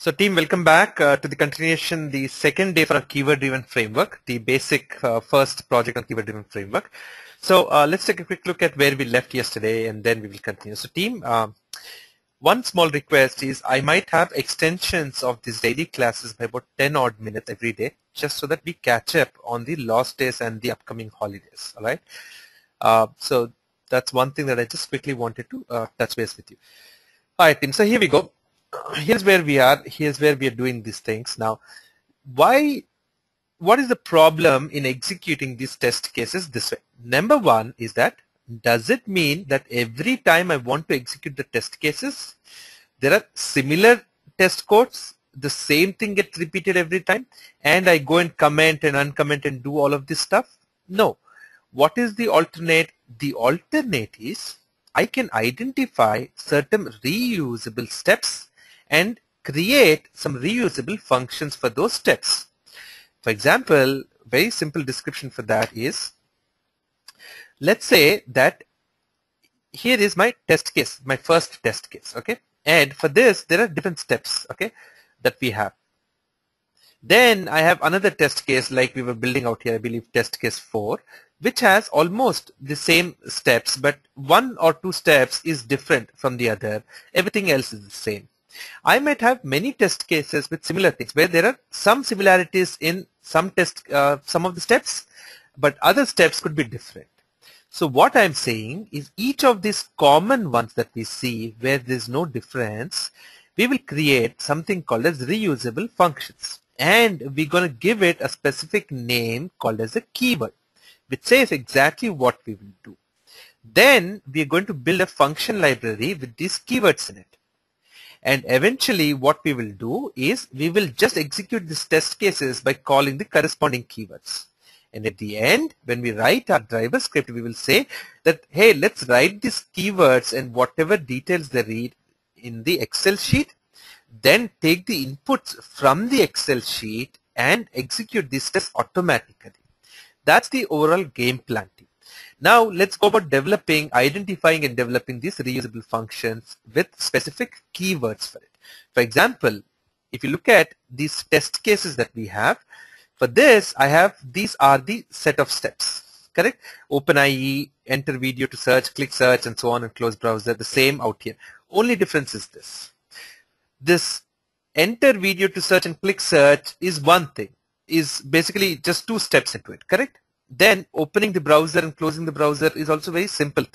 So team, welcome back to the continuation, the second day for our keyword-driven framework, the basic first project on keyword-driven framework. So let's take a quick look at where we left yesterday and then we will continue. So team, one small request is I might have extensions of these daily classes by about 10 odd minutes every day, just so that we catch up on the lost days and the upcoming holidays, all right? So that's one thing that I just quickly wanted to touch base with you. All right, team, so here we go. Here's where we are. Here's where we are doing these things. Now, what is the problem in executing these test cases this way? Number one is that, does it mean that every time I want to execute the test cases, there are similar test codes, the same thing gets repeated every time, and I go and comment and uncomment and do all of this stuff? No. What is the alternate? The alternate is I can identify certain reusable steps and create some reusable functions for those steps. For example, very simple description for that is, let's say that here is my test case, my first test case, okay? And for this, there are different steps, okay, that we have. Then I have another test case like we were building out here, I believe test case 4, which has almost the same steps, but one or two steps is different from the other. Everything else is the same. I might have many test cases with similar things where there are some similarities in some of the steps, but other steps could be different. So what I'm saying is each of these common ones that we see where there's no difference, we will create something called as reusable functions. And we're going to give it a specific name called as a keyword, which says exactly what we will do. Then we're going to build a function library with these keywords in it. And eventually what we will do is we will just execute these test cases by calling the corresponding keywords. And at the end, when we write our driver script, we will say that, hey, let's write these keywords and whatever details they read in the Excel sheet, then take the inputs from the Excel sheet and execute these tests automatically. That's the overall game plan. Now let's go about identifying and developing these reusable functions with specific keywords for it. For example, if you look at these test cases that we have, for this these are the set of steps, correct? Open IE, enter video to search, click search, and so on, and close browser, the same out here. Only difference is this. This enter video to search and click search is one thing, is basically just two steps into it, correct? Then opening the browser and closing the browser is also very simple.